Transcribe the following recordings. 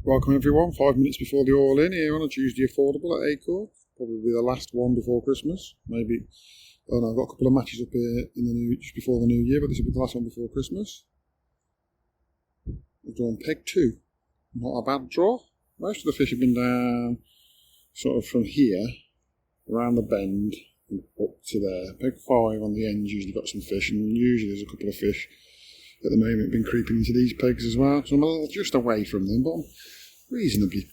Welcome everyone, 5 minutes before the all-in here on a Tuesday affordable at Acorn. Probably the last one before Christmas, maybe. Oh no, I've got a couple of matches up here just before the new year, but this will be the last one before Christmas. I've drawn peg 2. Not a bad draw. Most of the fish have been down sort of from here, around the bend, and up to there. Peg 5 on the end usually got some fish, and usually there's a couple of fish at the moment been creeping into these pegs as well. So I'm a little just away from them, but I'm reasonably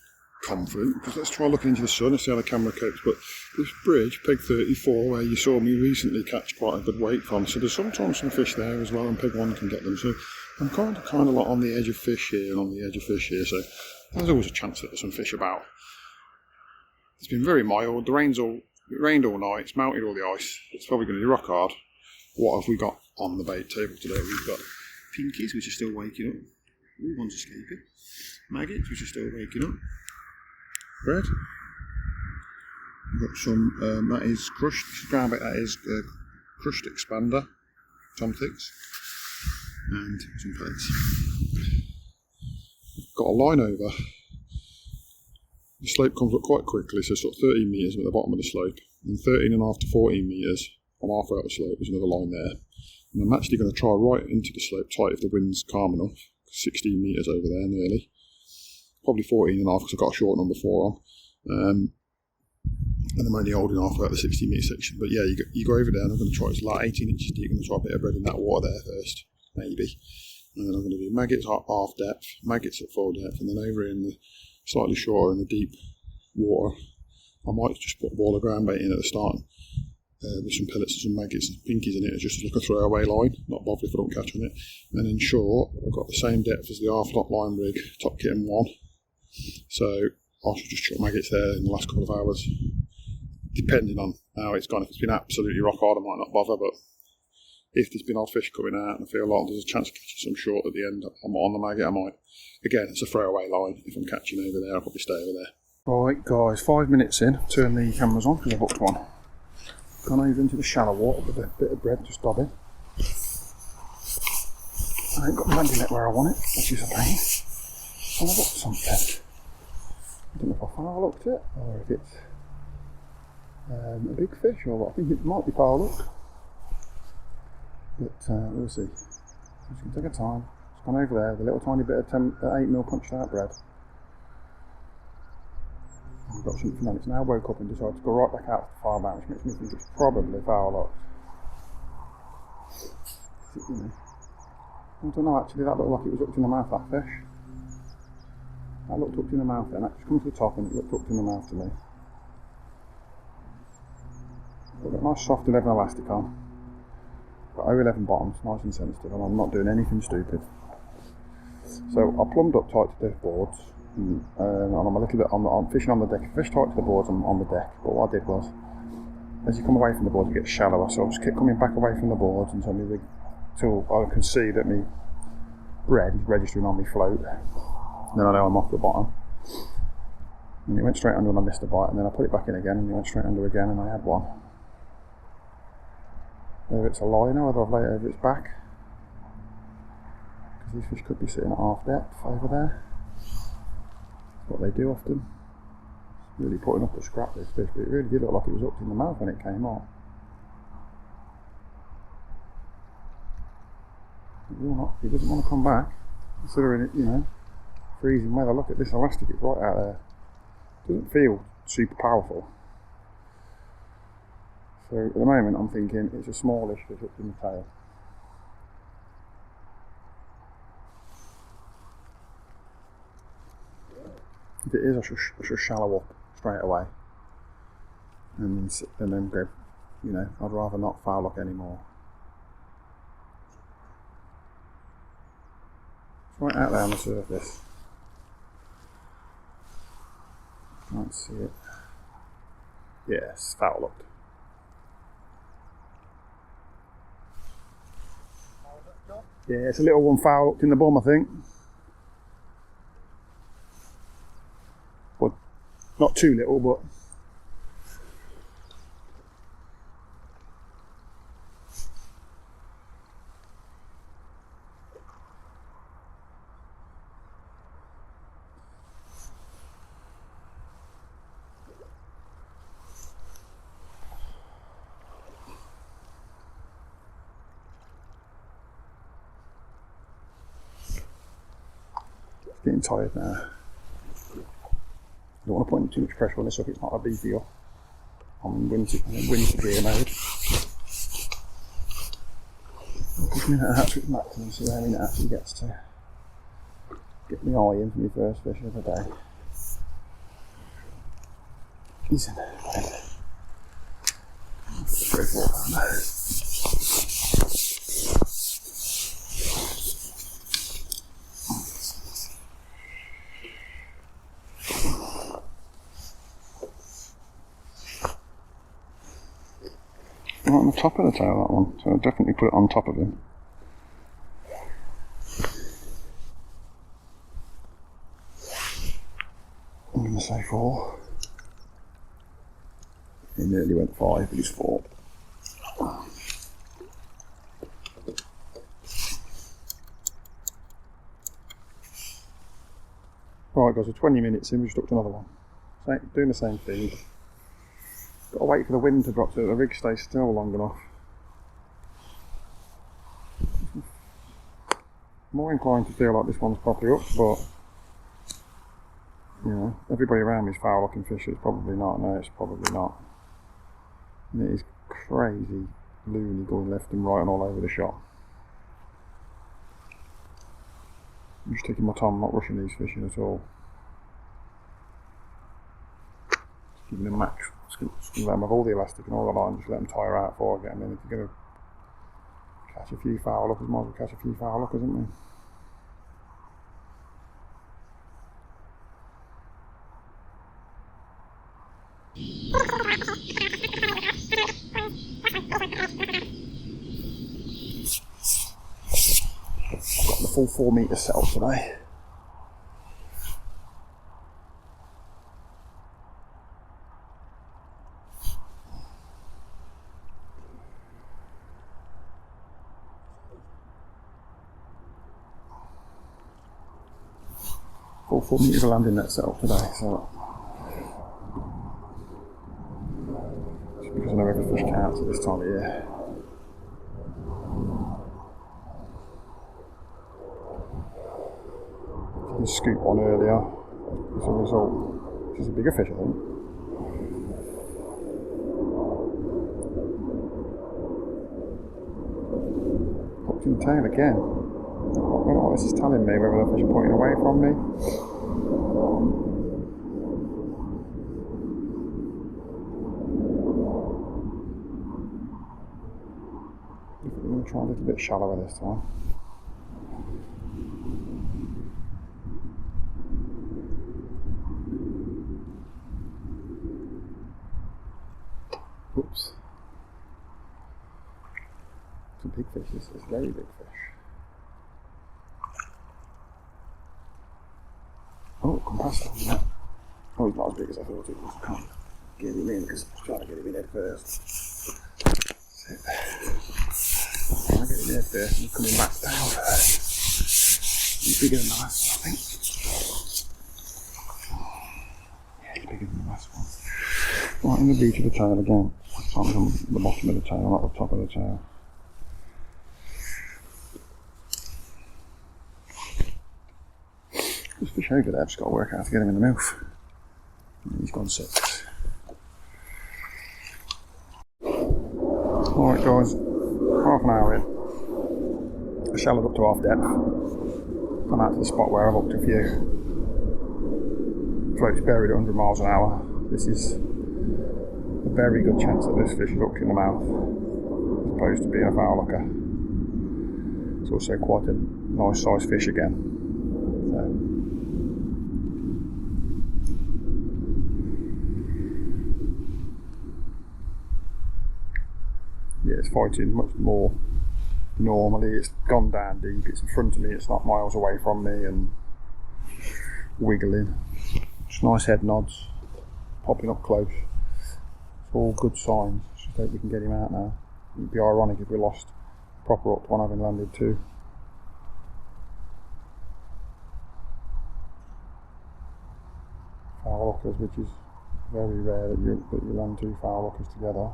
confident, because let's try looking into the sun and see how the camera copes. But this bridge, peg 34, where you saw me recently catch quite a good weight from, so there's sometimes some fish there as well, and peg 1 can get them. So I'm kind of like on the edge of fish here and on the edge of fish here, so there's always a chance that there's some fish about. It's been very mild, it rained all night, it's melted all the ice, it's probably going to be rock hard. What have we got on the bait table today? We've got pinkies, which are still waking up. Ooh, one's escaping. Maggots, which are still waking up. Bread. We've got some, that is crushed, this ground bait, that is crushed expander, tomtics, and some pellets. Got a line over. The slope comes up quite quickly, so sort of 13 metres at the bottom of the slope, and 13.5 to 14 metres on halfway up the slope, there's another line there. And I'm actually going to try right into the slope tight if the wind's calm enough. 16 metres over there nearly. Probably 14.5 because I've got a short number 4 on. And I'm only holding halfway up the 60 metre section. But yeah, you go over there and I'm going to try, it's like 18 inches deep. I'm going to try a bit of bread in that water there first, maybe. And then I'm going to do maggots at half depth, maggots at full depth, and then over in the slightly shorter in the deep water, I might just put a ball of ground bait in at the start. With some pellets and some maggots and pinkies in it, just like a throwaway line, not bothered if I don't catch on it. And in short, I've got the same depth as the half knot line rig, top kitten 1. So I should just chuck maggots there in the last couple of hours, depending on how it's gone. If it's been absolutely rock hard, I might not bother, but if there's been odd fish coming out and I feel like there's a chance of catching some short at the end, I'm on the maggot, I might. Again, it's a throwaway line. If I'm catching over there, I'll probably stay over there. Right guys, 5 minutes in, turn the cameras on because I've booked one. Gone over into the shallow water with a bit of bread just dobbing. I ain't got the landing net where I want it, which is a pain. And I've got something. I don't know if I foul looked it or if it's a big fish or what. I think it might be foul look. But we'll see. It's going to take a time. It's gone over there with a little tiny bit of 8mm punched out bread. I've got something on. It's now woke up and decided to go right back out to the far bank, which makes me think it's probably foul locked. I don't know actually, that looked like it was hooked in the mouth, that fish. That looked hooked in the mouth then. That just come to the top and it looked hooked in the mouth to me. I've got a nice soft 11 elastic on. Got 011 bottoms, nice and sensitive, and I'm not doing anything stupid. So I plumbed up tight to the boards. And I'm a little bit I'm fishing on the deck. Fish tight to the boards on the deck, but what I did was, as you come away from the boards, it gets shallower, so I just kept coming back away from the boards until I can see that my bread is registering on my float. Then I know I'm off the bottom. And it went straight under and I missed a bite, and then I put it back in again and it went straight under again and I had one. Whether it's a liner, whether I've laid it over its back, because these fish could be sitting at half depth over there. What they do often. Really putting up a scrap, this fish, but it really did look like it was hooked in the mouth when it came off. He doesn't want to come back, considering it, you know, freezing weather. Look at this elastic, it's right out there. Doesn't feel super powerful. So at the moment I'm thinking it's a smallish fish hooked in the tail. If it is, I should shallow up straight away, and then go. You know, I'd rather not foul lock anymore. It's right out there on the surface. Can't see it. Yes, foul locked. Yeah, it's a little one foul locked in the bum, I think. Not too little, but Getting tired now. Don't want to put in too much pressure on this so it's not a beefy up. I'm in winter gear mode. Push me that hatch with max and see how many it actually gets to. Get my eye in for my first fish of the day. He's in there. 3 or 4 pound. Right on the top of the tail, that one, so I'll definitely put it on top of him. I'm going to say 4. He nearly went 5, but he's 4. Right guys, we're 20 minutes in, we just hooked another one. Doing the same thing. Got to wait for the wind to drop so that the rig stays still long enough. More inclined to feel like this one's probably up, but you know, everybody around me is foul looking fish. It's probably not. No, it's probably not. And it is crazy loony going left and right and all over the shop. I'm just taking my time, not rushing these fish in at all. Just giving them max. Just gonna let them have all the elastic and all the line, just let them tire out before I get them in. If you're going to catch a few foul lookers, might as well catch a few foul lookers, isn't there? I've got the full 4 metre set up today. Full 4 metres of landing net set up today, so just because I know every fish counts at this time of year. You scoop on earlier as a result, which is a bigger fish I think. Hooked in the tail again. I don't know what this is telling me, whether the fish are pointing away from me. I'm going to try a little bit shallower this time. Oops. It's a big fish, it's a very big fish. Oh, come past him. Yeah. Oh, he's not as big as I thought he was. I can't get him in because I was trying to get him in head first. Trying to get him in head first and coming back down first. He's bigger than the last one, I think. Yeah, he's bigger than the last one. Right in the beach of the tail again. On the bottom of the tail, not the top of the tail. This fish over there, I've just got to work out how to get him in the mouth. And he's gone 6. Alright guys, half an hour in. I shallowed up to half depth. Gone out to the spot where I've hooked a few. Float's buried at 100 miles an hour. This is a very good chance that this fish is hooked in the mouth, as opposed to being a foul looker. It's also quite a nice sized fish again. So, yeah, it's fighting much more. Normally it's gone down deep, it's in front of me, it's not miles away from me and wiggling. Just nice head nods, popping up close. All good signs. Just hope we can get him out now. It'd be ironic if we lost proper hooked one having landed 2. Foul hookers, which is very rare that you land 2 foul hookers together.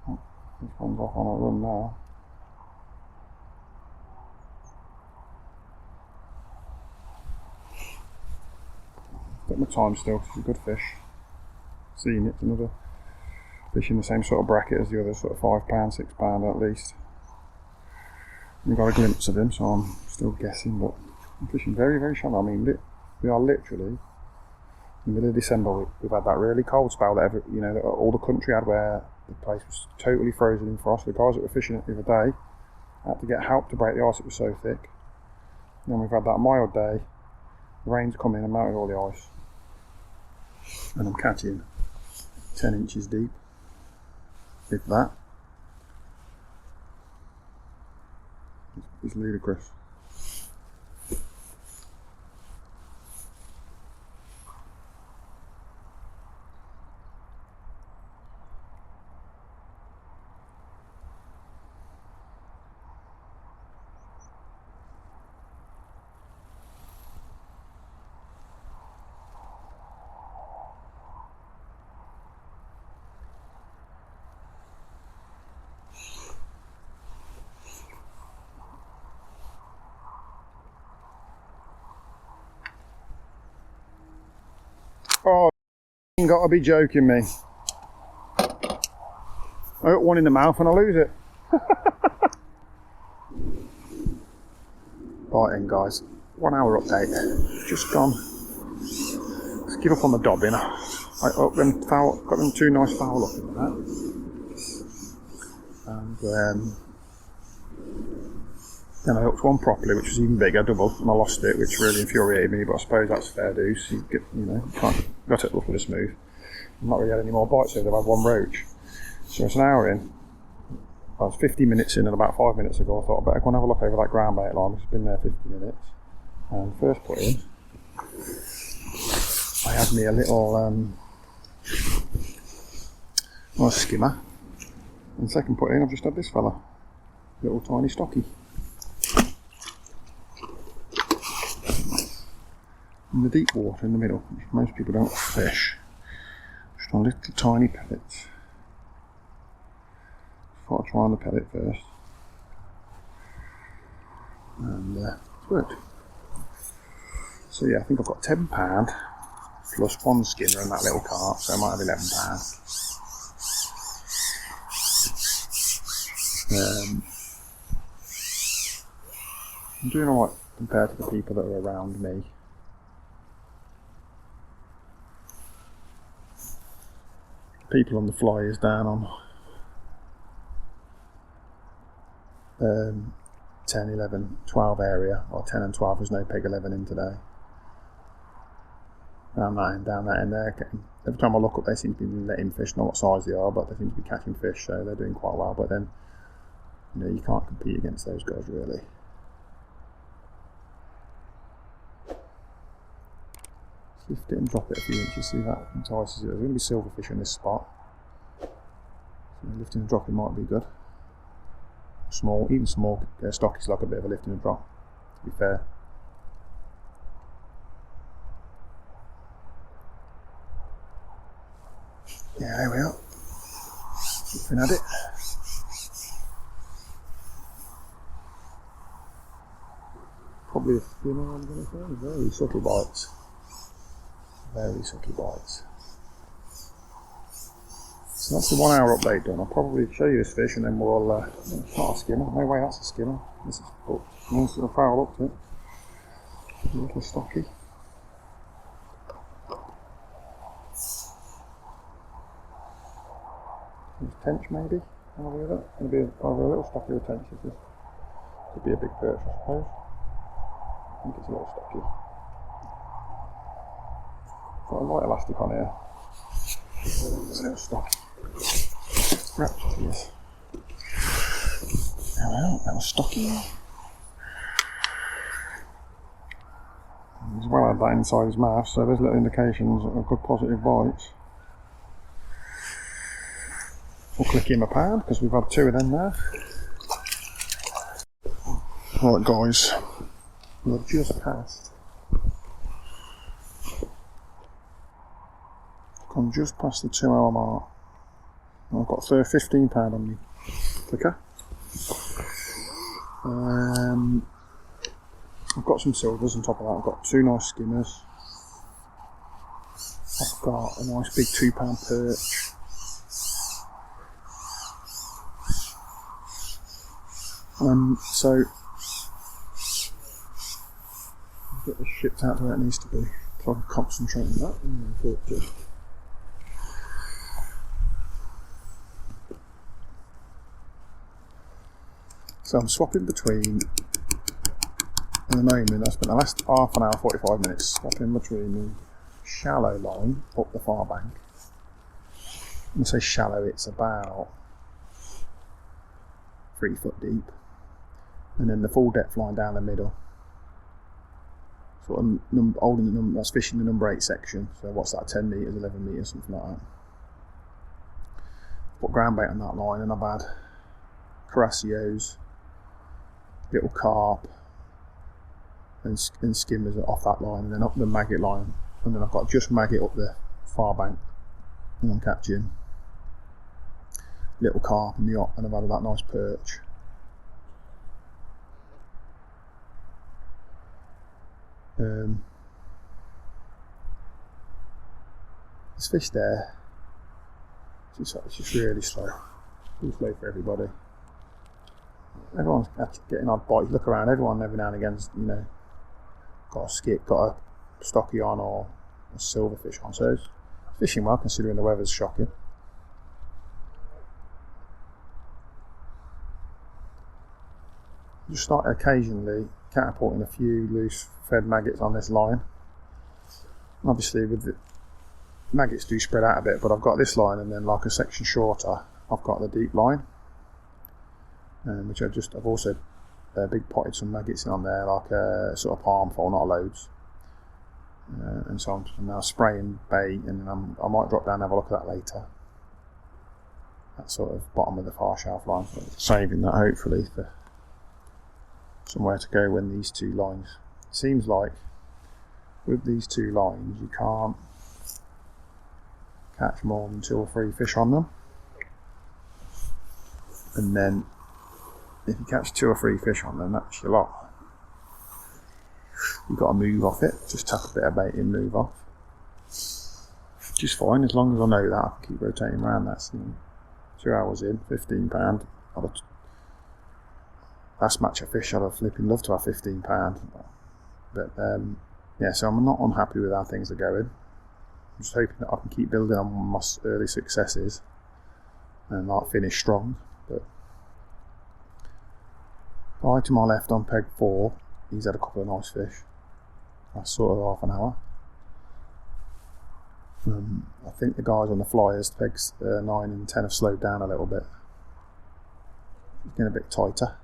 Oh, this one's off on a run now. Got my time still, because it's a good fish. Seen it, another fish in the same sort of bracket as the other, sort of £5, £6 at least. We got a glimpse of him, so I'm still guessing, but I'm fishing very, very shallow. I mean, we are literally in the middle of December. We've had that really cold spell that that all the country had, where the place was totally frozen in frost. The guys that were fishing it the other day had to get help to break the ice, it was so thick. Then we've had that mild day, the rain's come in and melted all the ice, and I'm catching 10 inches deep, if that. It's ludicrous. Oh, you got to be joking me. I got one in the mouth and I lose it. Right then guys, 1 hour update. Just gone. Let's give up on the dobbing. I got them 2 nice foul up in that. And then I hooked one properly, which was even bigger, double, and I lost it, which really infuriated me, but I suppose that's fair dues. You got to look at the smooth. I've not really had any more bites, so I've had one roach. So it's an hour in. I was 50 minutes in, and about 5 minutes ago I thought I'd better go and have a look over that ground bait line, which has been there 50 minutes. And first put in, I had me a little nice skimmer. And second put in, I've just had this fella, little tiny stocky. In the deep water in the middle, which most people don't fish, just on little tiny pellets. Thought I'd try on the pellet first, and it's worked. So yeah, I think I've got £10 plus one skinner and that little carp, so I might have £11. I'm doing alright compared to the people that are around me. People on the fly is down on 10, 11, 12 area, or 10 and 12, there's no peg 11 in today. Down that end there. Every time I look up, they seem to be letting fish, know what size they are, but they seem to be catching fish, so they're doing quite well. But then, you can't compete against those guys really. Lift it and drop it a few inches, see that entices it. There's going to be silverfish in this spot, so lifting and dropping might be good. Even small stock is like a bit of a lifting and drop, to be fair. Yeah, there we are. Looking at it. Probably a skimmer, I'm going to say. Very subtle bites. Very subtle bites. So that's the 1 hour update done. I'll probably show you this fish and then we'll, it's not a skimmer, no way that's a skimmer. This is nice little foul up to it. A little stocky. Tench maybe, have a look at that. It'll be either a little stocky or tench. This could be a big perch, I suppose. I think it's a little stocky. Got a light elastic on here. It's a little stocky. Wrapped to this. There we are, that was stocky. He's well had that inside his mouth, so there's little indications of good positive bites. We'll click him a pound because we've had 2 of them there. Right guys, we've just passed. Gone just past the 2 hour mark. I've got £15 on me clicker. I've got some silvers on top of that. I've got 2 nice skimmers. I've got a nice big £2 perch. So I'll get this shipped out to where it needs to be, so I can concentrate on that. So I'm swapping between, at the moment I spent the last half an hour, 45 minutes swapping between the shallow line up the far bank. When I say shallow, it's about 3 foot deep, and then the full depth line down the middle. Sort of holding that's fishing the number 8 section. So what's that? 10 metres, 11 metres, something like that. Put ground bait on that line, and I've had Carassios, little carp, and skimmers off that line, and then up the maggot line, and then I've got just maggot up the far bank, and I'm catching little carp and and I've had that nice perch. This fish there, it's just really slow. Too slow for everybody. Everyone's getting odd bites. Look around, everyone every now and again's, got a skip, got a stocky on, or a silverfish on. So it's fishing well considering the weather's shocking. Just start occasionally catapulting a few loose fed maggots on this line. Obviously with the maggots do spread out a bit, but I've got this line, and then like a section shorter I've got the deep line, which I've also big potted some maggots in on there, like a sort of palm full, not loads, and so I'm now spraying bait, and then I might drop down and have a look at that later. That sort of bottom of the far shelf line, saving that hopefully for somewhere to go when these two lines. It seems like with these two lines you can't catch more than 2 or 3 fish on them, and then if you catch 2 or 3 fish on them, that's your lot. You've got to move off it, just tap a bit of bait in, move off. Just fine, as long as I know that I can keep rotating around. That's 2 hours in, £15. Last match of fish I'd have flipping loved to have £15, but yeah, so I'm not unhappy with how things are going. I'm just hoping that I can keep building on my early successes and like finish strong. But guy to my left on peg 4, he's had a couple of nice fish. That's sort of half an hour. I think the guys on the flyers, pegs 9 and 10, have slowed down a little bit. It's getting a bit tighter.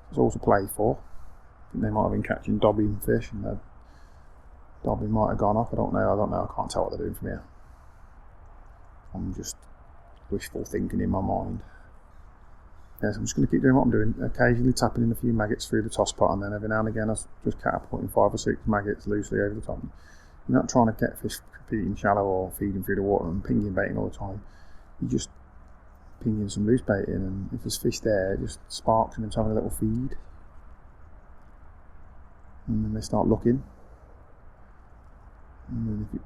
There's all to play for. I think they might have been catching dobbing fish, and the dobbing might have gone off. I don't know. I can't tell what they're doing from here. I'm just wishful thinking in my mind. Yes, I'm just going to keep doing what I'm doing. Occasionally tapping in a few maggots through the toss pot, and then every now and again I was just catapulting 5 or 6 maggots loosely over the top. You're not trying to get fish competing shallow or feeding through the water and pinging baiting all the time. You just pinging some loose bait in, and if there's fish there, it just sparks them into having a little feed, and then they start looking, and then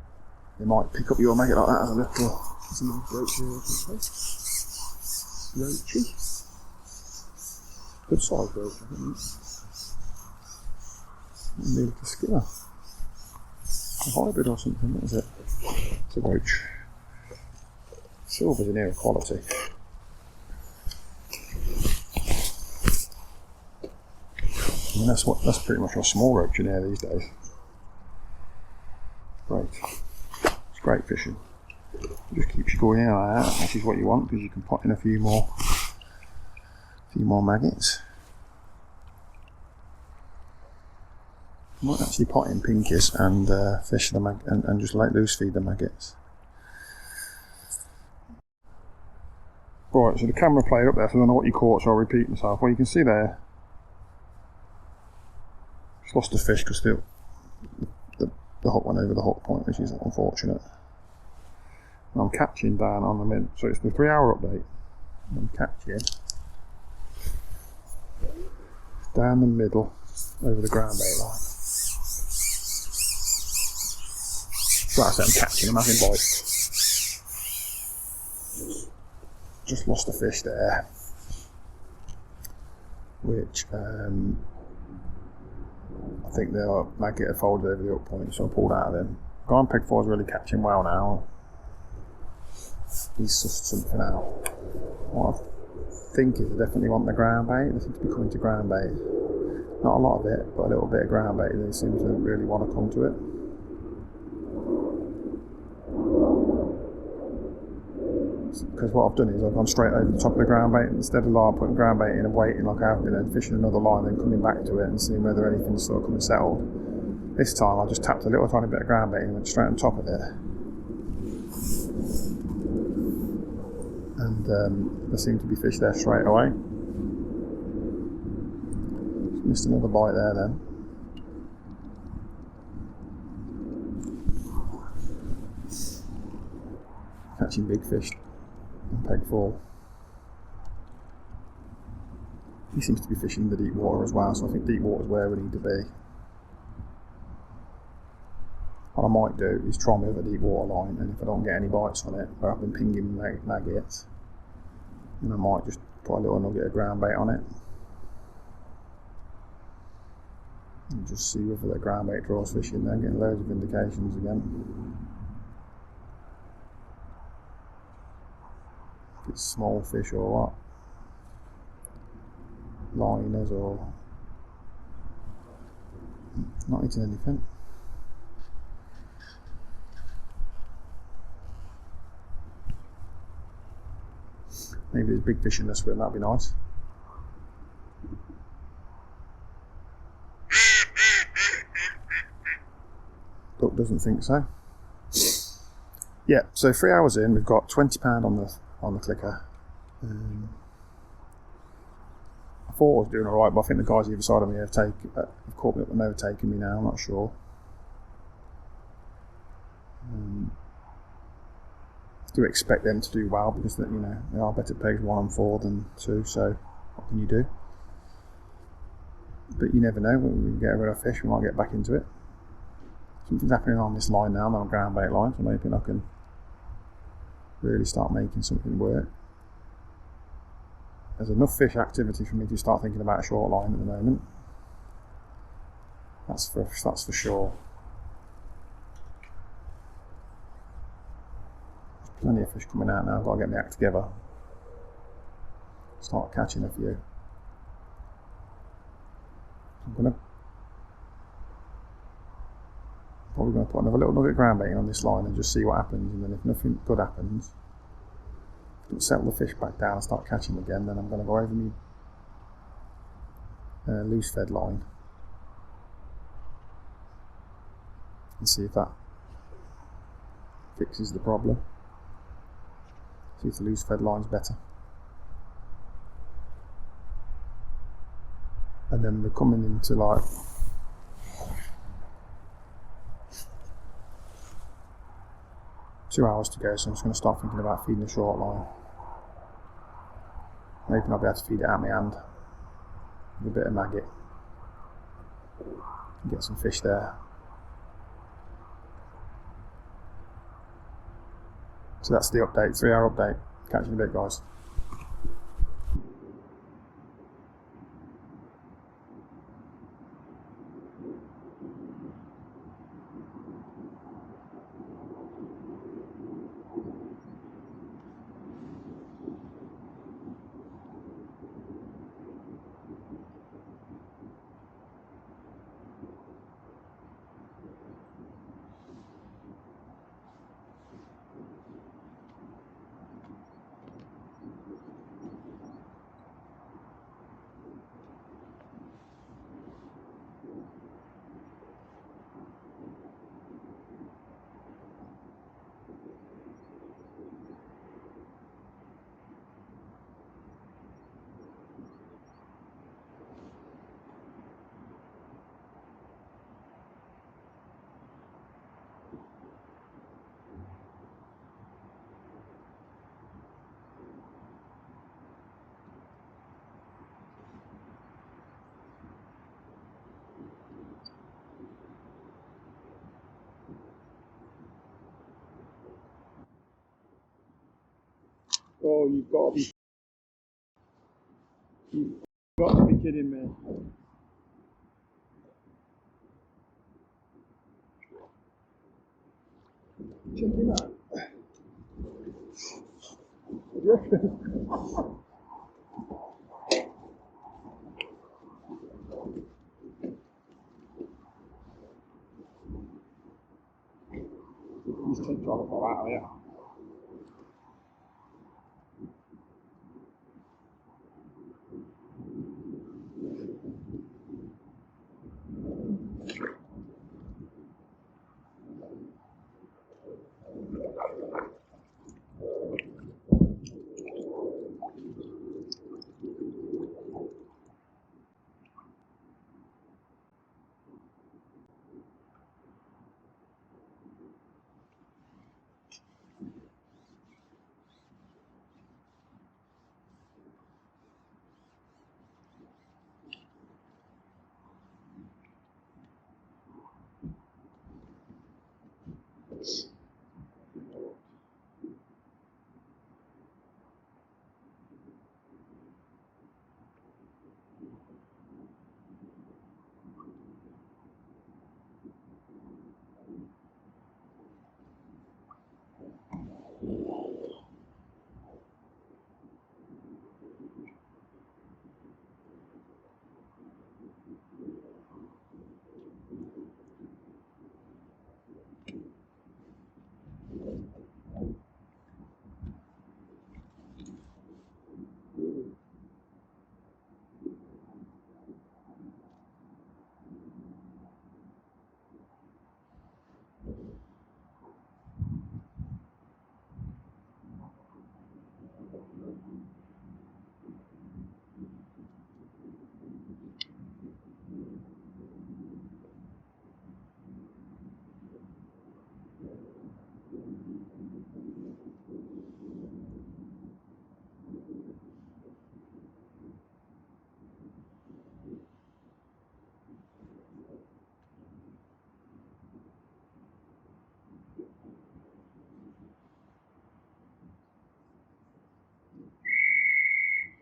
they might pick up your maggot like that as a little roachy, good size roach, I think. Maybe like a skinner, a hybrid or something. What is it? It's a roach. Silver's an air quality. I mean, that's pretty much a small roach in here these days. Great. It's great fishing. It just keeps you going in and out, which is what you want, because you can pot in a few more maggots. I might actually pot in pinkies and fish the and just let loose feed the maggots. Right, so the camera played up there, so I don't know what you caught, so I'll repeat myself. Well, you can see there, just lost the fish because the hook went over the hook point, which is unfortunate. And I'm catching down on the mid, so it's the 3-hour update. I'm catching down the middle over the ground bait line. Like I said, I'm catching, I'm having bites. Just lost a fish there, which I think the maggot had folded over the hook point, so I pulled out of him. Guy Peg 4 is really catching well now. He's sussed something out. What I think is I definitely want the ground bait. They seem to be coming to ground bait. Not a lot of it, but a little bit of ground bait. They seem to really want to come to it. Because what I've done is I've gone straight over the top of the ground bait instead of like putting ground bait in and waiting like I have been and fishing another line and then coming back to it and seeing whether anything's sort of coming settled. This time I just tapped a little tiny bit of ground bait and went straight on top of it. And there seemed to be fish there straight away. Missed another bite there then. Catching big fish on Peg 4. He seems to be fishing in the deep water as well, so I think deep water is where we need to be. What I might do is try me with a deep water line, and if I don't get any bites on it, where I've been pinging maggots, then I might just put a little nugget of ground bait on it. And just see whether the ground bait draws fish in there, getting loads of indications again. If it's small fish or what. Liners or... not eating anything. Maybe there's big fish in the swim, that'd be nice. Duck doesn't think so. Yeah, so 3 hours in, we've got £20 on the clicker. I thought I was doing alright, but I think the guys either side of me have caught me up and overtaken me now, I'm not sure. Do expect them to do well because they are better pegs 1 and 4 than 2, so what can you do? But you never know, when we get rid of fish we might get back into it. Something's happening on this line now, on ground bait line, so I'm hoping I can really start making something work. There's enough fish activity for me to start thinking about a short line at the moment. That's for sure. There's plenty of fish coming out now, I've got to get my act together. Start catching a few. I'm probably going to put another little nugget of ground bait on this line and just see what happens, and then if nothing good happens, settle the fish back down and start catching them again, then I'm going to go over my loose fed line and see if that fixes the problem. See if the loose fed line's better. And then we're coming into like two hours to go, so I'm just going to start thinking about feeding a short line. I'm hoping I'll be able to feed it out of my hand with a bit of maggot and get some fish there. So that's the update, 3 hour update. Catch you in a bit, guys. Oh, you've got to be kidding me. Check him out. He's taking off all that, yeah.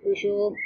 Fish on.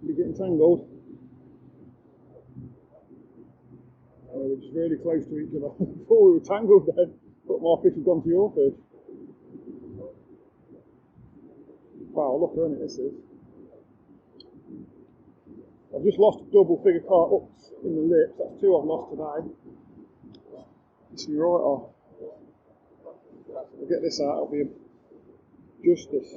You're getting tangled. We're just really close to each other. Before we were tangled then, but more fish have gone to your fish. Wow, look, isn't it, this is. I've just lost a double figure carp up in the lips. That's two I've lost today. This is right off. I'll get this out, it'll be a justice.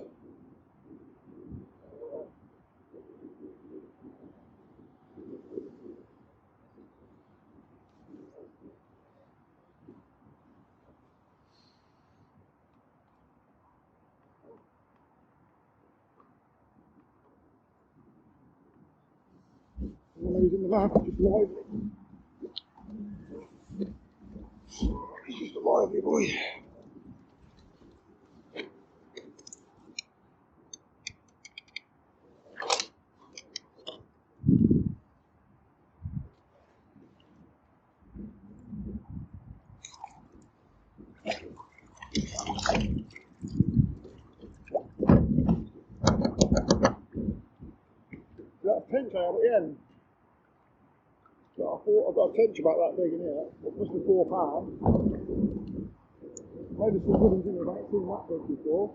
One of these in the van, just lively. He's just a lively boy. That's tench I have at the end. So I thought I've got a tench about that big in here. It must be £4. Maybe some good ones in there, I haven't seen that big before.